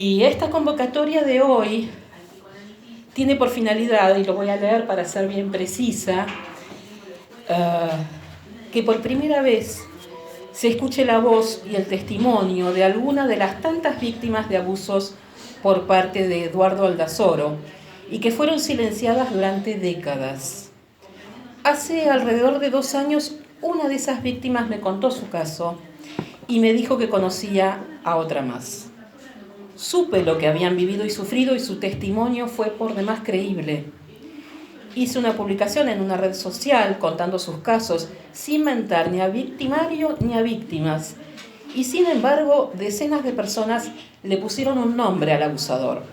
Y esta convocatoria de hoy tiene por finalidad, y lo voy a leer para ser bien precisa, que por primera vez se escuche la voz y el testimonio de alguna de las tantas víctimas de abusos por parte de Eduardo Aldazoro y que fueron silenciadas durante décadas. Hace alrededor de 2 años, una de esas víctimas me contó su caso y me dijo que conocía a otra más. Supe lo que habían vivido y sufrido y su testimonio fue por demás creíble. Hice una publicación en una red social contando sus casos sin mentar ni a victimario ni a víctimas. Y sin embargo, decenas de personas le pusieron un nombre al abusador.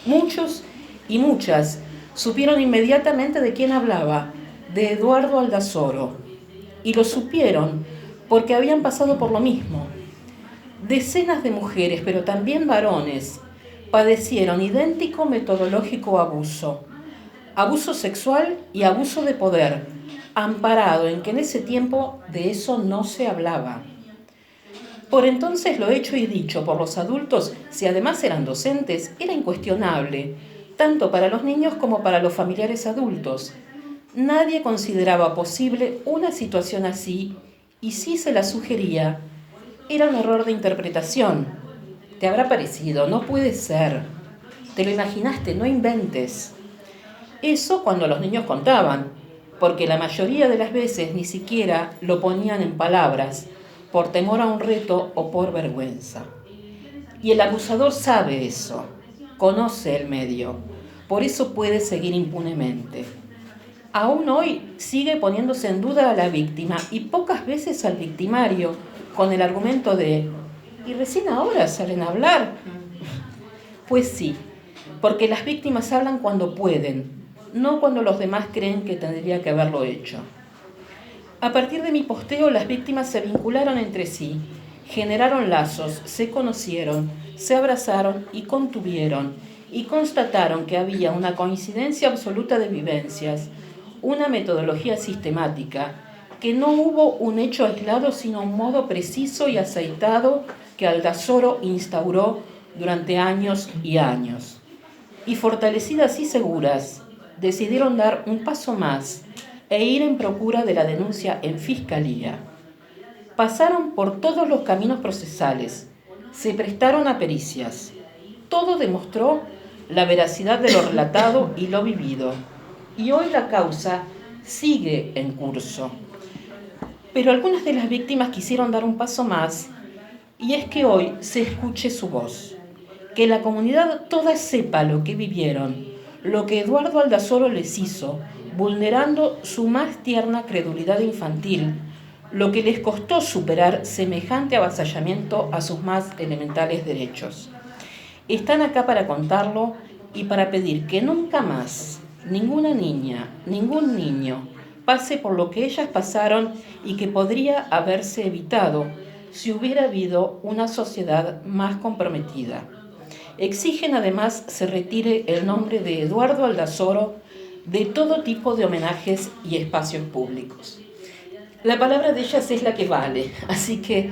Muchos y muchas supieron inmediatamente de quién hablaba, de Eduardo Aldazoro. Y lo supieron porque habían pasado por lo mismo. Decenas de mujeres, pero también varones, padecieron idéntico metodológico abuso. Abuso sexual y abuso de poder, amparado en que en ese tiempo de eso no se hablaba. Por entonces lo hecho y dicho por los adultos, si además eran docentes, era incuestionable, tanto para los niños como para los familiares adultos. Nadie consideraba posible una situación así, y si se la sugería, era un error de interpretación. Te habrá parecido, no puede ser. Te lo imaginaste, no inventes. Eso cuando los niños contaban, porque la mayoría de las veces ni siquiera lo ponían en palabras, por temor a un reto o por vergüenza. Y el abusador sabe eso, conoce el medio, por eso puede seguir impunemente. Aún hoy sigue poniéndose en duda a la víctima y pocas veces al victimario, con el argumento de ¿y recién ahora salen a hablar? Pues sí, porque las víctimas hablan cuando pueden, no cuando los demás creen que tendría que haberlo hecho. A partir de mi posteo, las víctimas se vincularon entre sí, generaron lazos, se conocieron, se abrazaron y contuvieron, y constataron que había una coincidencia absoluta de vivencias, una metodología sistemática, que no hubo un hecho aislado, sino un modo preciso y aceitado que Aldazoro instauró durante años y años. Y fortalecidas y seguras, decidieron dar un paso más e ir en procura de la denuncia en fiscalía. Pasaron por todos los caminos procesales, se prestaron a pericias. Todo demostró la veracidad de lo relatado y lo vivido. Y hoy la causa sigue en curso. Pero algunas de las víctimas quisieron dar un paso más, y es que hoy se escuche su voz, que la comunidad toda sepa lo que vivieron, lo que Eduardo Aldazoro les hizo, vulnerando su más tierna credulidad infantil, lo que les costó superar semejante avasallamiento a sus más elementales derechos. Están acá para contarlo y para pedir que nunca más ninguna niña, ningún niño pase por lo que ellas pasaron y que podría haberse evitado si hubiera habido una sociedad más comprometida. Exigen además se retire el nombre de Eduardo Aldazoro de todo tipo de homenajes y espacios públicos. La palabra de ellas es la que vale, así que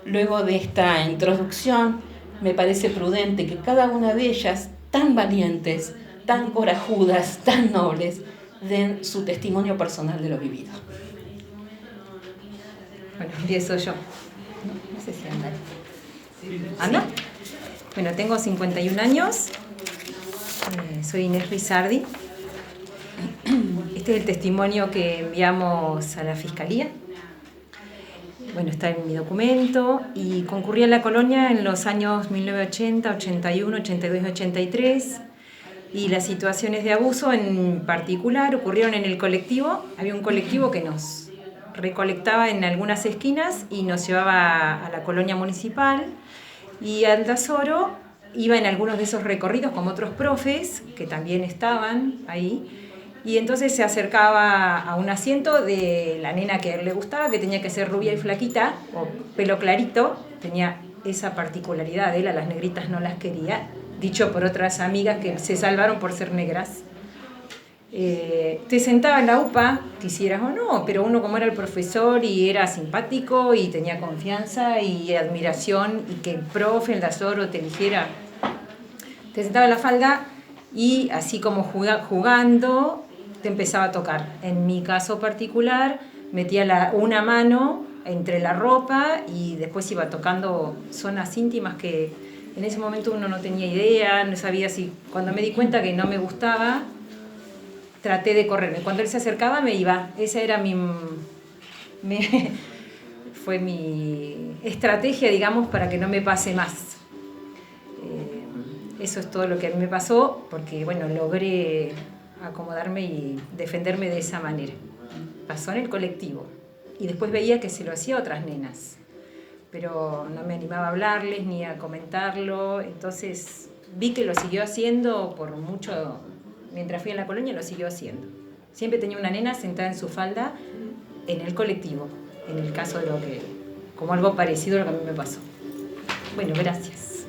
luego de esta introducción me parece prudente que cada una de ellas, tan valientes, tan corajudas, tan nobles, den su testimonio personal de lo vivido. Bueno, empiezo yo. No sé si anda. ¿Anda? Sí. Bueno, tengo 51 años. Soy Inés Rizardi. Este es el testimonio que enviamos a la Fiscalía. Bueno, está en mi documento. Y concurrí a la colonia en los años 1980, 81, 82 y 83. Y las situaciones de abuso en particular ocurrieron en el colectivo. Había un colectivo que nos recolectaba en algunas esquinas y nos llevaba a la colonia municipal. Y Aldazoro iba en algunos de esos recorridos con otros profes que también estaban ahí. Y entonces se acercaba a un asiento de la nena que a él le gustaba, que tenía que ser rubia y flaquita, o pelo clarito. Tenía esa particularidad, él a las negritas no las quería, dicho por otras amigas que se salvaron por ser negras. Te sentaba en la UPA, quisieras o no, pero uno como era el profesor y era simpático y tenía confianza y admiración, y que el profe, Aldazoro, te eligiera te sentaba en la falda y así como jugando te empezaba a tocar. En mi caso particular, metía una mano entre la ropa y después iba tocando zonas íntimas que en ese momento uno no tenía idea, no sabía si... Cuando me di cuenta que no me gustaba, traté de correrme. Cuando él se acercaba me iba. Esa era fue mi estrategia, digamos, para que no me pase más. Eso es todo lo que a mí me pasó, porque bueno, logré acomodarme y defenderme de esa manera. Pasó en el colectivo. Y después veía que se lo hacía a otras nenas. Pero no me animaba a hablarles ni a comentarlo. Entonces vi que lo siguió haciendo por mucho. Mientras fui en la colonia lo siguió haciendo. Siempre tenía una nena sentada en su falda en el colectivo. En el caso de lo que, como algo parecido a lo que a mí me pasó. Bueno, gracias.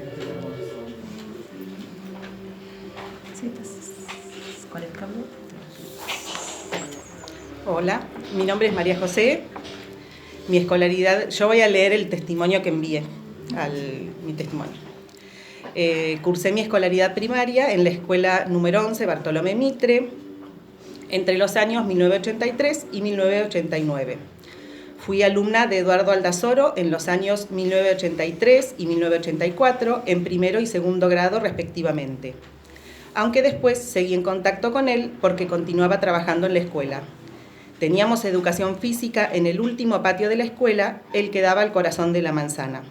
¿Sí estás con el cambio? Hola, mi nombre es María José. Mi escolaridad, yo voy a leer el testimonio que envié, mi testimonio. Cursé mi escolaridad primaria en la escuela número 11, Bartolomé Mitre, entre los años 1983 y 1989. Fui alumna de Eduardo Aldasoro en los años 1983 y 1984, en primero y segundo grado respectivamente. Aunque después seguí en contacto con él porque continuaba trabajando en la escuela. Teníamos educación física en el último patio de la escuela, el que daba al corazón de la manzana.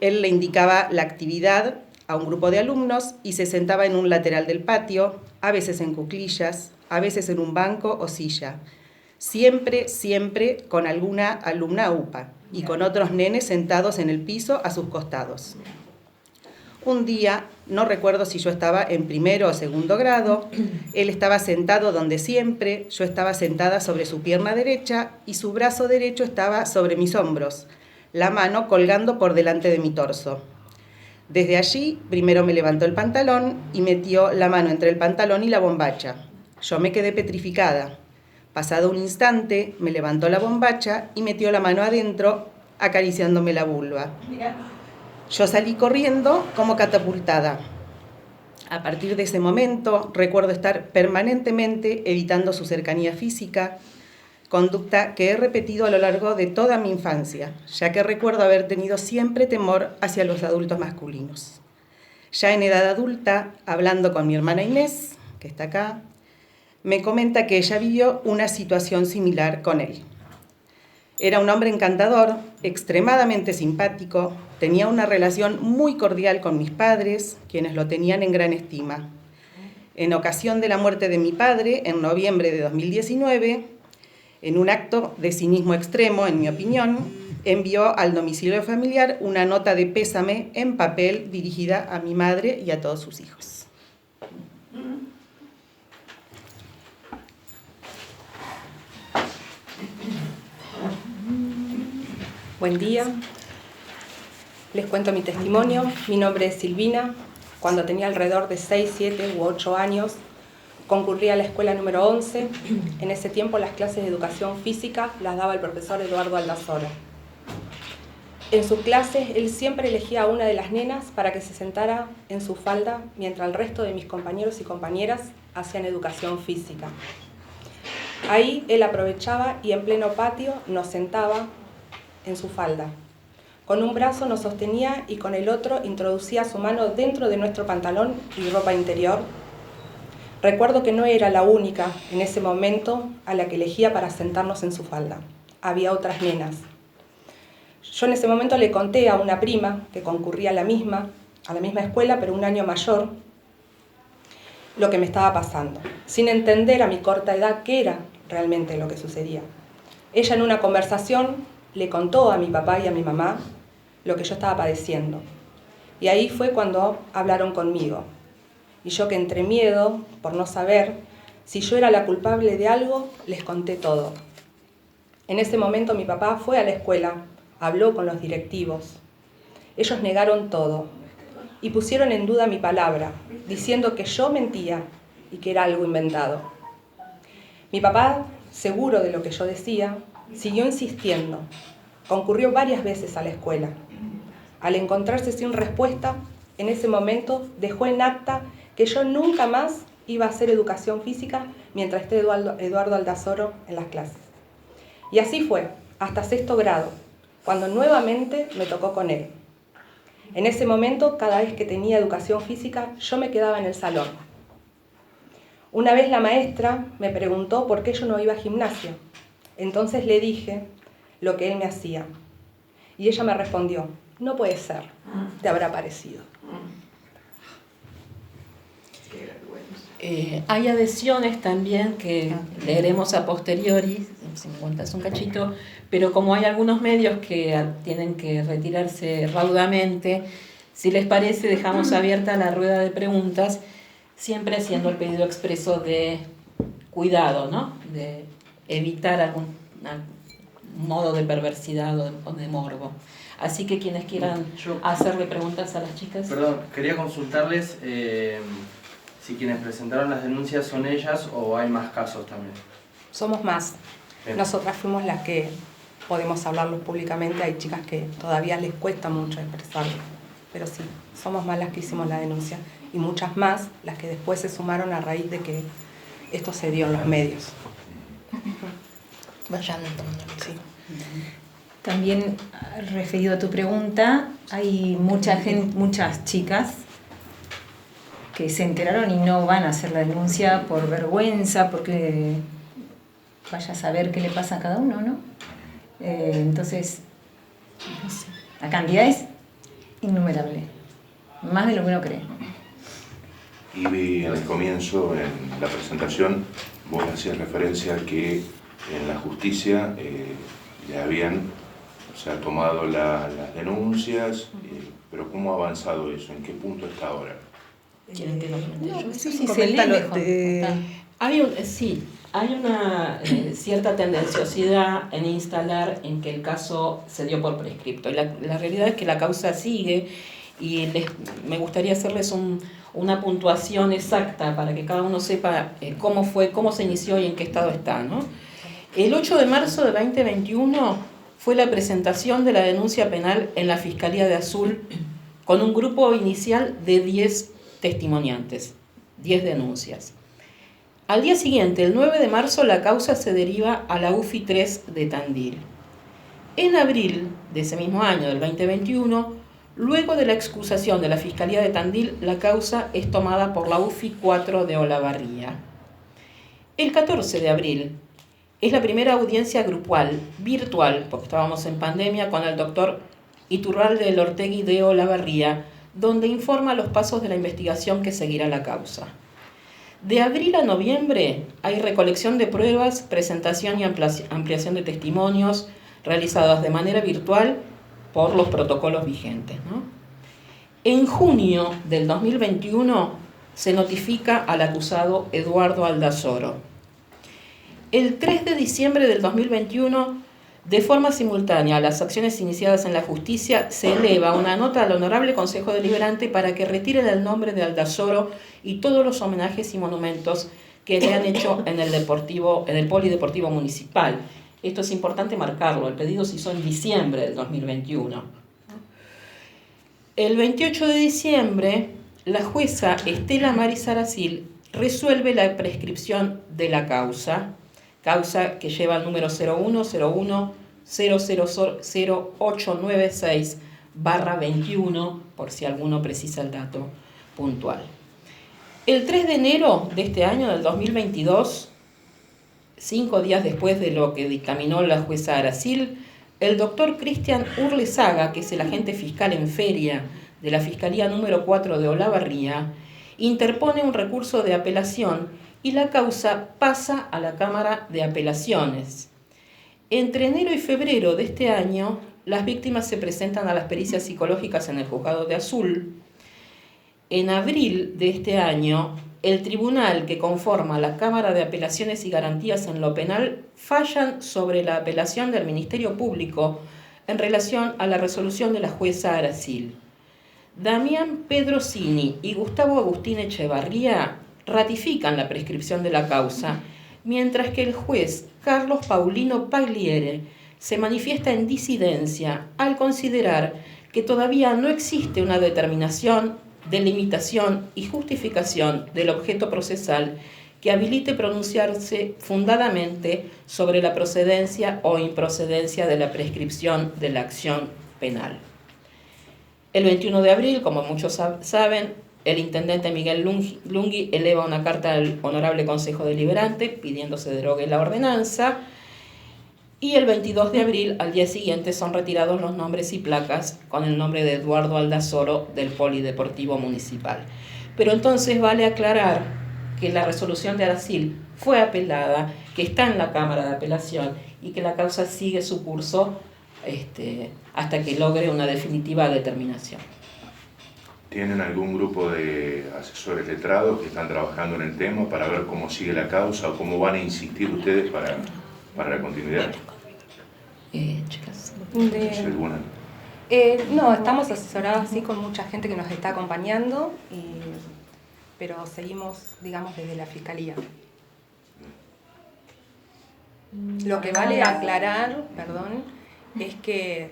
Él le indicaba la actividad a un grupo de alumnos y se sentaba en un lateral del patio, a veces en cuclillas, a veces en un banco o silla. Siempre con alguna alumna UPA y con otros nenes sentados en el piso a sus costados. Un día, no recuerdo si yo estaba en primero o segundo grado, él estaba sentado donde siempre, yo estaba sentada sobre su pierna derecha y su brazo derecho estaba sobre mis hombros, la mano colgando por delante de mi torso. Desde allí, primero me levantó el pantalón y metió la mano entre el pantalón y la bombacha. Yo me quedé petrificada. Pasado un instante, me levantó la bombacha y metió la mano adentro, acariciándome la vulva. Yo salí corriendo como catapultada. A partir de ese momento, recuerdo estar permanentemente evitando su cercanía física, conducta que he repetido a lo largo de toda mi infancia, ya que recuerdo haber tenido siempre temor hacia los adultos masculinos. Ya en edad adulta, hablando con mi hermana Inés, que está acá, me comenta que ella vivió una situación similar con él. Era un hombre encantador, extremadamente simpático, tenía una relación muy cordial con mis padres, quienes lo tenían en gran estima. En ocasión de la muerte de mi padre, en noviembre de 2019, en un acto de cinismo extremo, en mi opinión, envió al domicilio familiar una nota de pésame en papel dirigida a mi madre y a todos sus hijos. Buen día, les cuento mi testimonio. Mi nombre es Silvina. Cuando tenía alrededor de 6, 7 u 8 años, concurrí a la escuela número 11. En ese tiempo las clases de educación física las daba el profesor Eduardo Aldasoro. En sus clases él siempre elegía a una de las nenas para que se sentara en su falda mientras el resto de mis compañeros y compañeras hacían educación física. Ahí él aprovechaba y en pleno patio nos sentaba en su falda. Con un brazo nos sostenía y con el otro introducía su mano dentro de nuestro pantalón y ropa interior. Recuerdo que no era la única en ese momento a la que elegía para sentarnos en su falda. Había otras nenas. Yo en ese momento le conté a una prima que concurría a la misma escuela, pero un año mayor, lo que me estaba pasando, sin entender a mi corta edad qué era realmente lo que sucedía. Ella en una conversación le contó a mi papá y a mi mamá lo que yo estaba padeciendo. Y ahí fue cuando hablaron conmigo. Y yo, que entre miedo, por no saber si yo era la culpable de algo, les conté todo. En ese momento mi papá fue a la escuela, habló con los directivos. Ellos negaron todo y pusieron en duda mi palabra, diciendo que yo mentía y que era algo inventado. Mi papá, seguro de lo que yo decía, siguió insistiendo. Concurrió varias veces a la escuela. Al encontrarse sin respuesta, en ese momento dejó en acta que yo nunca más iba a hacer educación física mientras esté Eduardo Aldazoro en las clases. Y así fue, hasta 6º grado, cuando nuevamente me tocó con él. En ese momento, cada vez que tenía educación física, yo me quedaba en el salón. Una vez la maestra me preguntó por qué yo no iba a gimnasio. Entonces le dije lo que él me hacía. Y ella me respondió, no puede ser, te habrá parecido. Hay adhesiones también que leeremos a posteriori, 50 es un cachito, pero como hay algunos medios que tienen que retirarse raudamente, si les parece dejamos abierta la rueda de preguntas, siempre haciendo el pedido expreso de cuidado, ¿no? De evitar algún modo de perversidad o de morbo. Así que quienes quieran hacerle preguntas a las chicas. Perdón, quería consultarles si quienes presentaron las denuncias son ellas o hay más casos también. Somos más. Bien. Nosotras fuimos las que podemos hablarlo públicamente. Hay chicas que todavía les cuesta mucho expresarlo. Pero sí, somos más las que hicimos la denuncia. Y muchas más las que después se sumaron a raíz de que esto se dio en los medios. Vayan Sí. También, referido a tu pregunta, hay muchas chicas que se enteraron y no van a hacer la denuncia por vergüenza, porque vaya a saber qué le pasa a cada uno, ¿no? Entonces, la cantidad es innumerable, más de lo que uno cree. Y vi en el comienzo, en la presentación, vos hacías referencia a que en la justicia ya habían tomado las denuncias, pero ¿cómo ha avanzado eso? ¿En qué punto está ahora? ¿Quieren que lo comente yo? Sí, Coméntalo, Hay una cierta tendenciosidad en instalar en que el caso se dio por prescripto. Y la realidad es que la causa sigue y me gustaría hacerles una puntuación exacta para que cada uno sepa cómo fue, cómo se inició y en qué estado está, ¿no? El 8 de marzo de 2021 fue la presentación de la denuncia penal en la Fiscalía de Azul con un grupo inicial de 10 testimoniantes, 10 denuncias. Al día siguiente, el 9 de marzo, la causa se deriva a la UFI 3 de Tandil. En abril de ese mismo año, del 2021, luego de la excusación de la Fiscalía de Tandil, la causa es tomada por la UFI 4 de Olavarría. El 14 de abril es la primera audiencia grupal, virtual, porque estábamos en pandemia, con el doctor Iturralde del Ortegui de Olavarría, donde informa los pasos de la investigación que seguirá la causa. De abril a noviembre hay recolección de pruebas, presentación y ampliación de testimonios realizadas de manera virtual por los protocolos vigentes, ¿no? En junio del 2021 se notifica al acusado Eduardo Aldazoro. El 3 de diciembre del 2021, de forma simultánea a las acciones iniciadas en la justicia, se eleva una nota al Honorable Consejo Deliberante para que retiren el nombre de Aldazoro y todos los homenajes y monumentos que le han hecho en el Polideportivo Municipal. Esto es importante marcarlo, el pedido se hizo en diciembre del 2021. El 28 de diciembre, la jueza Estela Maris Aracil resuelve la prescripción de la causa que lleva el número 0101000896/21, por si alguno precisa el dato puntual. El 3 de enero de este año, del 2022, 5 días después de lo que dictaminó la jueza Aracil, el doctor Cristian Urlezaga, que es el agente fiscal en feria de la Fiscalía número 4 de Olavarría, interpone un recurso de apelación y la causa pasa a la Cámara de Apelaciones. Entre enero y febrero de este año, las víctimas se presentan a las pericias psicológicas en el Juzgado de Azul. En abril de este año, el tribunal que conforma la Cámara de Apelaciones y Garantías en lo Penal fallan sobre la apelación del Ministerio Público en relación a la resolución de la jueza Aracil. Damián Pedrocini y Gustavo Agustín Echevarría ratifican la prescripción de la causa, mientras que el juez Carlos Paulino Pagliere se manifiesta en disidencia al considerar que todavía no existe una determinación delimitación y justificación del objeto procesal que habilite pronunciarse fundadamente sobre la procedencia o improcedencia de la prescripción de la acción penal. El 21 de abril, como muchos saben, el intendente Miguel Lungui eleva una carta al Honorable Consejo Deliberante pidiendo se derogue la ordenanza, y el 22 de abril, al día siguiente, son retirados los nombres y placas con el nombre de Eduardo Aldazoro del Polideportivo Municipal. Pero entonces vale aclarar que la resolución de Aracil fue apelada, que está en la Cámara de Apelación y que la causa sigue su curso hasta que logre una definitiva determinación. ¿Tienen algún grupo de asesores letrados que están trabajando en el tema para ver cómo sigue la causa o cómo van a insistir ustedes para la continuidad? Chicas. No, estamos asesorados así con mucha gente que nos está acompañando, pero seguimos, digamos, desde la Fiscalía. Lo que vale aclarar, es que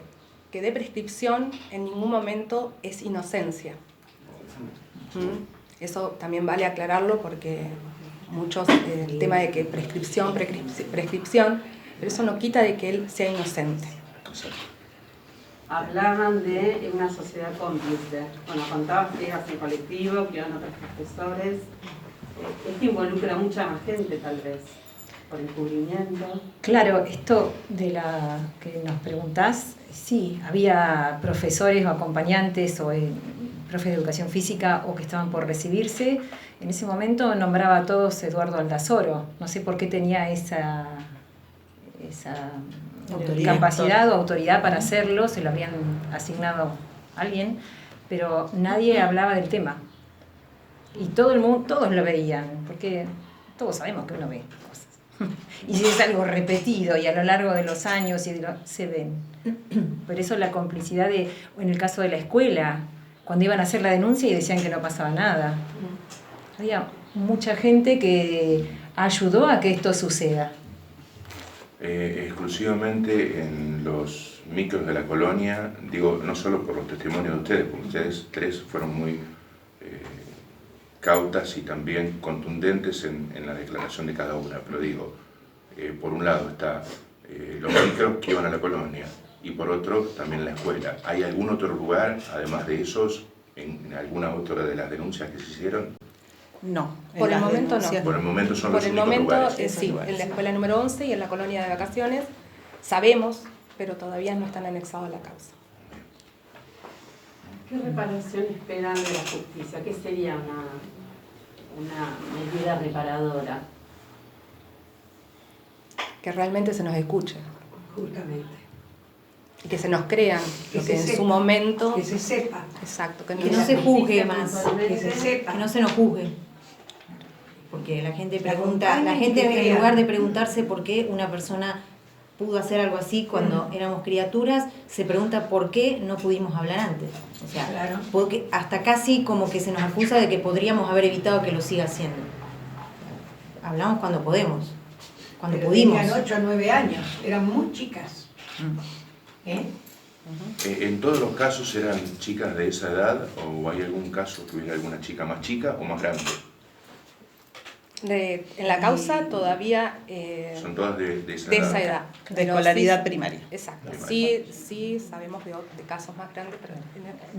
de prescripción en ningún momento es inocencia. Eso también vale aclararlo porque muchos, el tema de que prescripción, pero eso no quita de que él sea inocente. Hablaban de una sociedad cómplice. Bueno, contabas que ibas en colectivo, que iban otros profesores. Esto involucra a mucha más gente, tal vez, por encubrimiento. Claro, esto de la que nos preguntás, sí, había profesores o acompañantes o profes de educación física o que estaban por recibirse. En ese momento nombraba a todos Eduardo Aldazoro. No sé por qué tenía esa capacidad o autoridad para hacerlo, se lo habían asignado a alguien, pero nadie hablaba del tema. Y todo el mundo, todos lo veían, porque todos sabemos que uno ve cosas. Y si es algo repetido y a lo largo de los años se ven. Por eso la complicidad en el caso de la escuela, cuando iban a hacer la denuncia y decían que no pasaba nada. Había mucha gente que ayudó a que esto suceda. Exclusivamente en los micros de la colonia, digo, no solo por los testimonios de ustedes, porque ustedes tres fueron muy cautas y también contundentes en la declaración de cada una, pero digo, por un lado está los micros que iban a la colonia y por otro también la escuela. ¿Hay algún otro lugar, además de esos, en alguna otra de las denuncias que se hicieron? No. Por el momento no. Por el momento son Por los el únicos momento, lugares. sí, en la escuela número 11 y en la colonia de vacaciones, sabemos, pero todavía no están anexados a la causa. ¿Qué reparación esperan de la justicia? ¿Qué sería una medida reparadora? Que realmente se nos escuche. Justamente. Y que se nos crean, Que lo se que en sepa, su momento... que se sepa. Exacto. Que no se juzgue más, Que se sepa. que no se nos juzgue. Porque la gente pregunta, acompañen la y gente que en crean. lugar de preguntarse por qué una persona pudo hacer algo así cuando éramos criaturas, se pregunta por qué no pudimos hablar antes. O sea, Claro. porque hasta casi como que se nos acusa de que podríamos haber evitado que lo siga haciendo. Hablamos cuando podemos, cuando Pero pudimos. tenían 8 o 9 años, eran muy chicas. ¿En todos los casos eran chicas de esa edad o hay algún caso que hubiera alguna chica más chica o más grande? En la causa todavía... Son todas de esa de edad. esa edad. De Pero escolaridad sí, primaria. Exacto. Primaria. Sí sabemos de casos más grandes, pero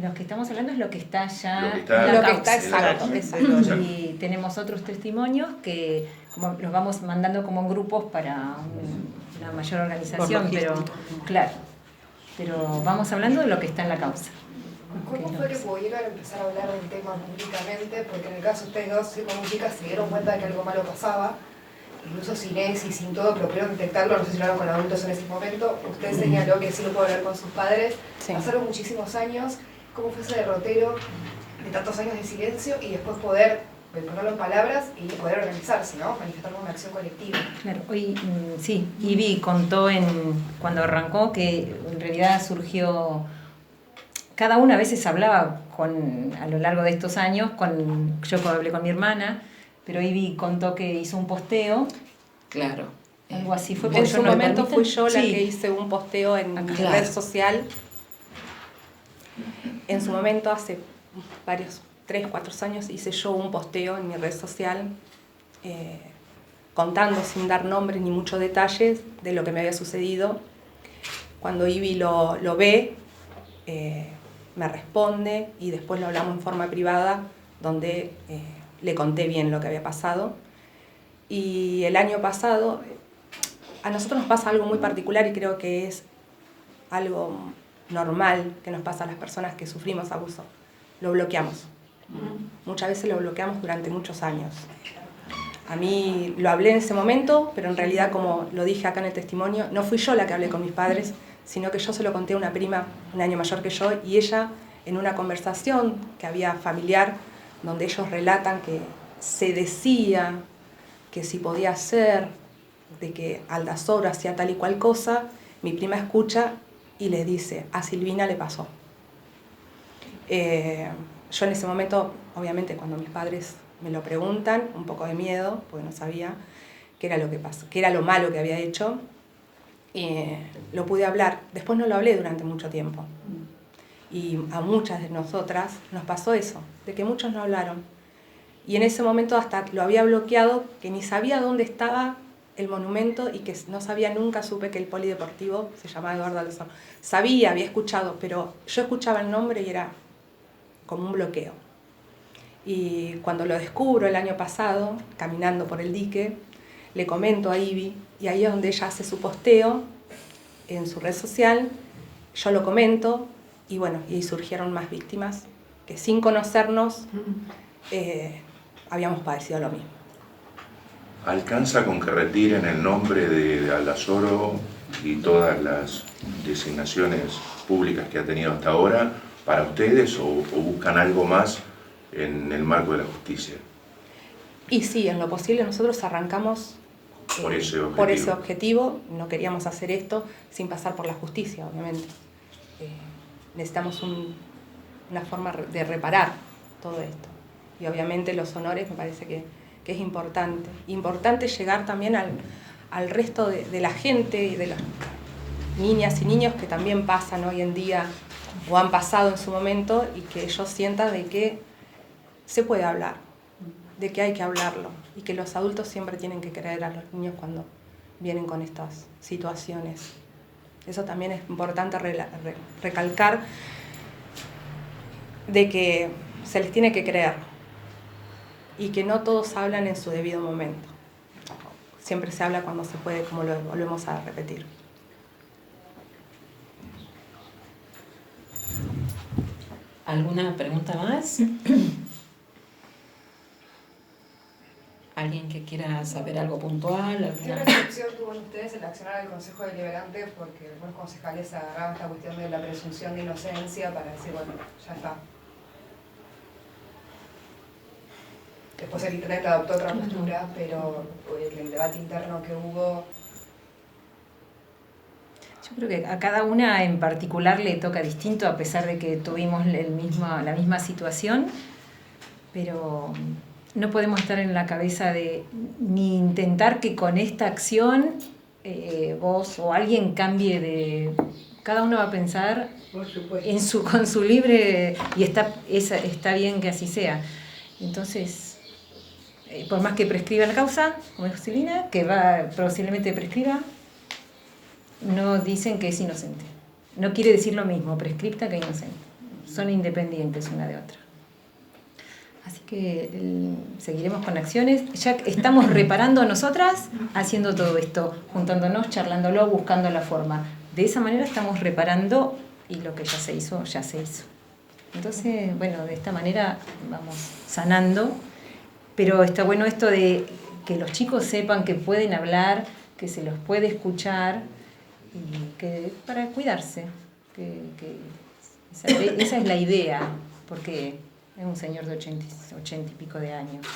Lo que estamos hablando es lo que está ya Lo que está- en la lo que causa. está exacto. Exacto. Y tenemos otros testimonios que como los vamos mandando como en grupos para una mayor organización, Por pero logística. claro, pero vamos hablando de lo que está en la causa. ¿Cómo fue que pudieron empezar a hablar del tema públicamente? Porque en el caso de ustedes dos, como chicas, se dieron cuenta de que algo malo pasaba, incluso sin ESI, sin todo, pero pudieron detectarlo, no sé si lo hablaron con adultos en ese momento. Usted señaló que sí lo pudo hablar con sus padres. Sí. Pasaron muchísimos años. ¿Cómo fue ese derrotero de tantos años de silencio y después poder ponerlo en palabras y poder organizarse, ¿no? Manifestar una acción colectiva? Claro, hoy sí, Ivy contó cuando arrancó que en realidad surgió, cada una a veces hablaba a lo largo de estos años, yo hablé con mi hermana, pero Ivy contó que hizo un posteo, Claro. algo así fue. En porque su yo no me momento permiten. fui yo la Sí. que hice un posteo en mi Claro. red social. En su momento, hace 3, 4 años hice yo un posteo en mi red social contando sin dar nombres ni muchos detalles de lo que me había sucedido. Cuando Ivy lo ve, me responde y después lo hablamos en forma privada donde le conté bien lo que había pasado. Y el año pasado, a nosotros nos pasa algo muy particular y creo que es algo normal que nos pasa a las personas que sufrimos abuso. Lo bloqueamos. Muchas veces lo bloqueamos durante muchos años. A mí lo hablé en ese momento, pero en realidad, como lo dije acá en el testimonio, no fui yo la que hablé con mis padres, sino que yo se lo conté a una prima un año mayor que yo, y ella, en una conversación que había familiar, donde ellos relatan que se decía que si podía ser, de que Aldasoro hacía tal y cual cosa, mi prima escucha y le dice, a Silvina le pasó. Yo en ese momento, obviamente, cuando mis padres me lo preguntan, un poco de miedo, porque no sabía qué era lo que pasó, qué era lo malo que había hecho, lo pude hablar. Después no lo hablé durante mucho tiempo. Y a muchas de nosotras nos pasó eso, de que muchos no hablaron. Y en ese momento hasta lo había bloqueado, que ni sabía dónde estaba el monumento y que no sabía, nunca supe que el polideportivo se llamaba Eduardo Aldasoro. Sabía, había escuchado, pero yo escuchaba el nombre y era como un bloqueo. Y cuando lo descubro el año pasado, caminando por el dique, le comento a Ivy, y ahí es donde ella hace su posteo en su red social, yo lo comento, y bueno, y surgieron más víctimas que sin conocernos habíamos padecido lo mismo. ¿Alcanza con que retiren el nombre de Aldasoro y todas las designaciones públicas que ha tenido hasta ahora para ustedes o buscan algo más en el marco de la justicia? Y sí, en lo posible nosotros arrancamos por ese objetivo. No queríamos hacer esto sin pasar por la justicia, obviamente. Necesitamos una forma de reparar todo esto. Y obviamente los honores me parece que es importante. Importante llegar también al resto de la gente y de las niñas y niños que también pasan hoy en día o han pasado en su momento, y que ellos sientan de que se puede hablar, de que hay que hablarlo, y que los adultos siempre tienen que creer a los niños cuando vienen con estas situaciones. Eso también es importante recalcar, de que se les tiene que creer y que no todos hablan en su debido momento. Siempre se habla cuando se puede, como lo volvemos a repetir. ¿Alguna pregunta más? ¿Alguien que quiera saber algo puntual? ¿Qué recepción tuvo ustedes el accionar al Consejo Deliberante? Porque algunos concejales agarraban esta cuestión de la presunción de inocencia para decir, bueno, ya está. Después el Internet adoptó otra postura, pero el debate interno que hubo... Yo creo que a cada una en particular le toca distinto, a pesar de que tuvimos la misma situación, pero no podemos estar en la cabeza de ni intentar que con esta acción vos o alguien cambie de... Cada uno va a pensar con su libre, y está bien que así sea. Entonces, por más que prescriba la causa, como dijo Silvina, que posiblemente prescriba, no dicen que es inocente. No quiere decir lo mismo prescripta que inocente. Son independientes una de otra. Así que seguiremos con acciones. Ya estamos reparando a nosotras haciendo todo esto, juntándonos, charlándolo, buscando la forma. De esa manera estamos reparando, y lo que ya se hizo, ya se hizo. Entonces, bueno, de esta manera vamos sanando. Pero está bueno esto de que los chicos sepan que pueden hablar, que se los puede escuchar, y que para cuidarse, esa es la idea, porque es un señor de 80 y pico de años.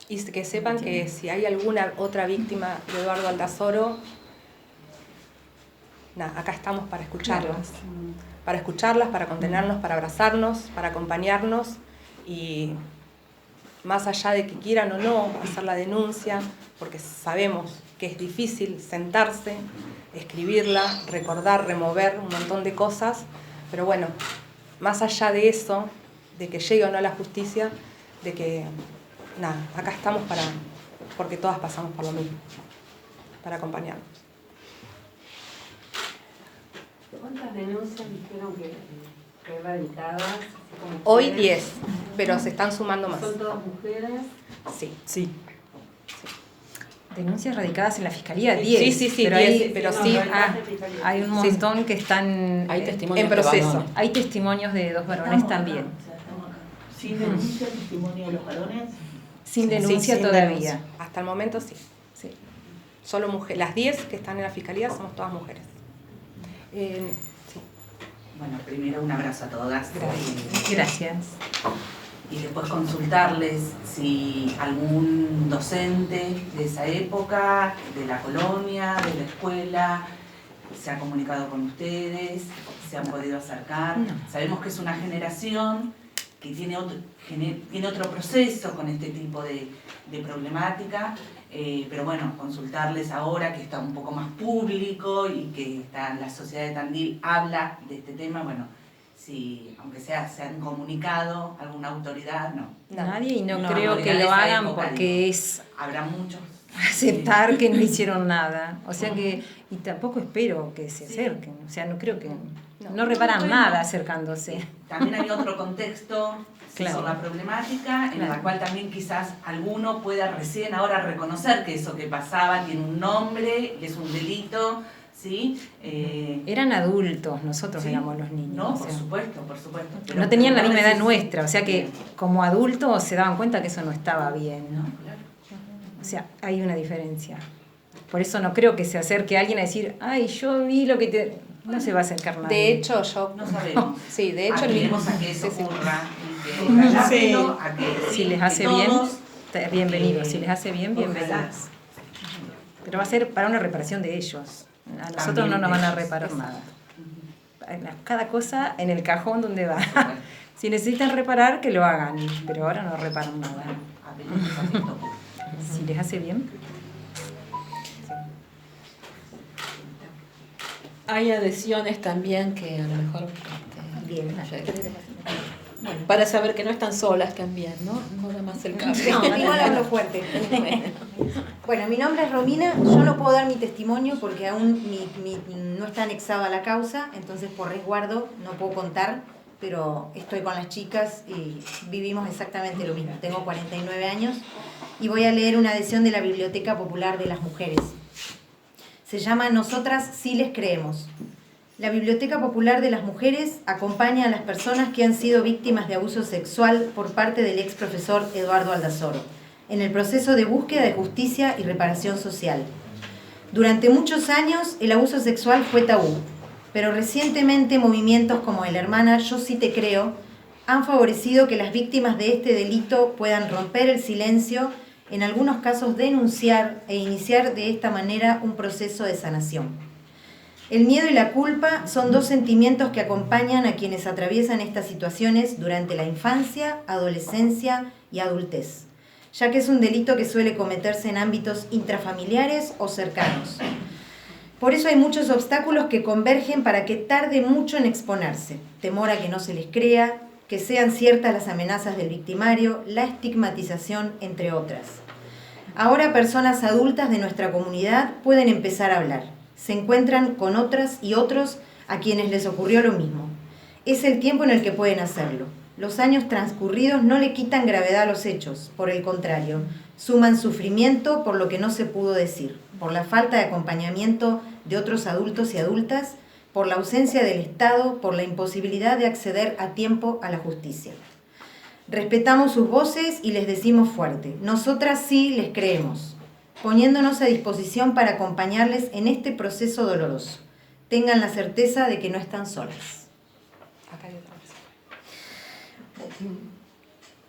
Y que sepan que si hay alguna otra víctima de Eduardo Aldasoro, acá estamos para escucharlas. Para escucharlas, para contenernos, para abrazarnos, para acompañarnos, y más allá de que quieran o no hacer la denuncia, porque sabemos que es difícil sentarse, escribirla, recordar, remover un montón de cosas, pero bueno, más allá de eso, que llegue o no la justicia, de que, nada, acá estamos porque todas pasamos por lo mismo, para acompañarnos. ¿Cuántas denuncias dijeron que erradicadas? Hoy 10, pero se están sumando más. ¿Son todas mujeres? Sí. Denuncias radicadas en la fiscalía, 10. Sí, pero 10, pero sí, hay un montón que están Hay testimonios en proceso. de varones. Hay testimonios de 2 varones también. ¿Sin denuncia, testimonio de los varones? Sin denuncia sin todavía. denuncia. Hasta el momento sí. Solo mujeres. Las 10 que están en la fiscalía somos todas mujeres. Sí. Bueno, primero un abrazo a todas. Gracias. Y después consultarles si algún docente de esa época, de la colonia, de la escuela, se ha comunicado con ustedes, se han podido acercar. No. Sabemos que es una generación que tiene otro proceso con este tipo de problemática, pero bueno, consultarles ahora que está un poco más público y que la sociedad de Tandil habla de este tema, bueno, si aunque se han comunicado alguna autoridad, no. Nadie, y no creo autoridad que de lo esa hagan época, porque digo. es Habrá muchos. aceptar que no hicieron nada. O sea que, y tampoco espero que se acerquen. O sea, no creo que, no reparan Bueno, nada acercándose. También hay otro contexto Claro. sobre la problemática, en la cual también quizás alguno pueda recién ahora reconocer que eso que pasaba tiene un nombre y es un delito, ¿sí? Eran adultos, nosotros ¿sí? éramos los niños. No, o sea, por supuesto, por supuesto. Pero no tenían la no misma edad decís- nuestra, o sea que como adultos se daban cuenta que eso no estaba bien, ¿no? Claro. O sea, hay una diferencia. Por eso no creo que se acerque alguien a decir, ay, yo vi lo que te... No se va a acercar nadie. De hecho, yo... No sabemos. Sí, de hecho... el mismo- Aspiremos a que eso sí, sí. ocurra y que haya apelo a que Si les que hace bien, todos, bienvenidos. Si les hace bien, ojalá. bienvenidos. Pero va a ser para una reparación de ellos. A nosotros También no nos de van a ellos, reparar exacto. nada. Cada cosa en el cajón donde va. Si necesitan reparar, que lo hagan. Pero ahora no reparan nada. Apelemos a que esto ocurra. Si les hace bien. Hay adhesiones también que a lo mejor bueno, para saber que no están solas también, ¿no? No nada más el cambio. No, igual hablo fuerte. Bueno, mi nombre es Romina, yo no puedo dar mi testimonio porque aún no está anexado a la causa, entonces por resguardo no puedo contar, pero estoy con las chicas y vivimos exactamente lo mismo. Tengo 49 años y voy a leer una adhesión de la Biblioteca Popular de las Mujeres. Se llama Nosotras sí les creemos. La Biblioteca Popular de las Mujeres acompaña a las personas que han sido víctimas de abuso sexual por parte del ex profesor Eduardo Aldazoro en el proceso de búsqueda de justicia y reparación social. Durante muchos años el abuso sexual fue tabú, pero recientemente movimientos como el Hermana Yo Sí Te Creo han favorecido que las víctimas de este delito puedan romper el silencio, en algunos casos denunciar e iniciar de esta manera un proceso de sanación. El miedo y la culpa son dos sentimientos que acompañan a quienes atraviesan estas situaciones durante la infancia, adolescencia y adultez, ya que es un delito que suele cometerse en ámbitos intrafamiliares o cercanos. Por eso hay muchos obstáculos que convergen para que tarde mucho en exponerse: temor a que no se les crea, que sean ciertas las amenazas del victimario, la estigmatización, entre otras. Ahora personas adultas de nuestra comunidad pueden empezar a hablar. Se encuentran con otras y otros a quienes les ocurrió lo mismo. Es el tiempo en el que pueden hacerlo. Los años transcurridos no le quitan gravedad a los hechos, por el contrario, suman sufrimiento por lo que no se pudo decir, por la falta de acompañamiento de otros adultos y adultas, por la ausencia del Estado, por la imposibilidad de acceder a tiempo a la justicia. Respetamos sus voces y les decimos fuerte: nosotras sí les creemos, poniéndonos a disposición para acompañarles en este proceso doloroso. Tengan la certeza de que no están solas. Acá hay otra cosa.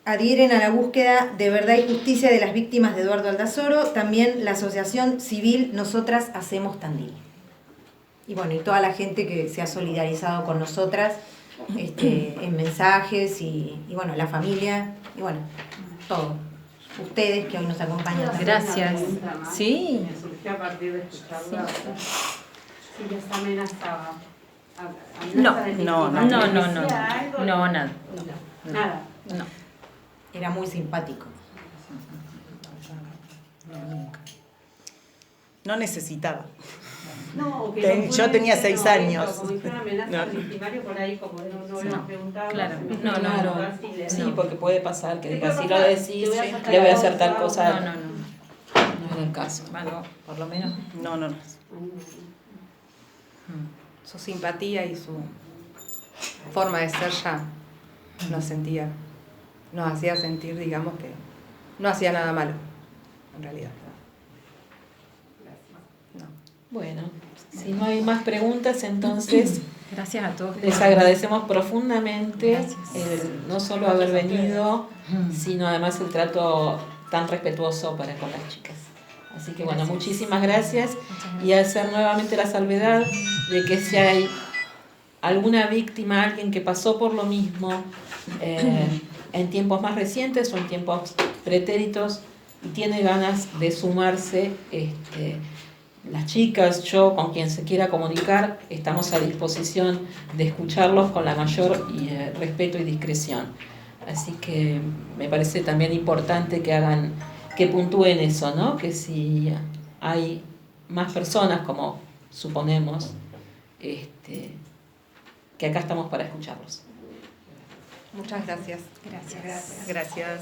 Adhieren a la búsqueda de verdad y justicia de las víctimas de Eduardo Aldazoro también la asociación civil Nosotras Hacemos Tandil. Y bueno, y toda la gente que se ha solidarizado con nosotras en mensajes y bueno, la familia y bueno, todo. Ustedes que hoy nos acompañan. Gracias. Sí. Me surgió a partir de escucharla. Si les amenazaba. No, nada. Nada. No. Era muy simpático. No, nunca. No necesitaba. No, que Ten- no yo tenía puede ser, 6 años. Como si fuera amenaza No. al victimario, por ahí como no le han preguntado. Claro. se me No, fue no, la no. boca así de- Sí, no. porque puede pasar que ¿Qué después puede si lo pasar? decís, Te voy a sacar le voy a la hacer tal bolsa. cosa. No, no, no. No era el caso. Bueno, por lo menos. No, no, no. Su simpatía y su forma de ser ya nos hacía sentir, digamos, que no hacía nada malo, en realidad. No. Bueno, si no hay más preguntas, entonces Gracias a todos. les agradecemos profundamente Gracias. no solo haber venido, sino además el trato tan respetuoso para con las chicas. Así que bueno, muchísimas gracias y hacer nuevamente la salvedad de que si hay alguna víctima, alguien que pasó por lo mismo en tiempos más recientes o en tiempos pretéritos y tiene ganas de sumarse, las chicas, yo, con quien se quiera comunicar, estamos a disposición de escucharlos con la mayor respeto y discreción. Así que me parece también importante que puntúen eso, ¿no? Que si hay más personas, como suponemos, que acá estamos para escucharlos. Muchas gracias. Gracias. Gracias.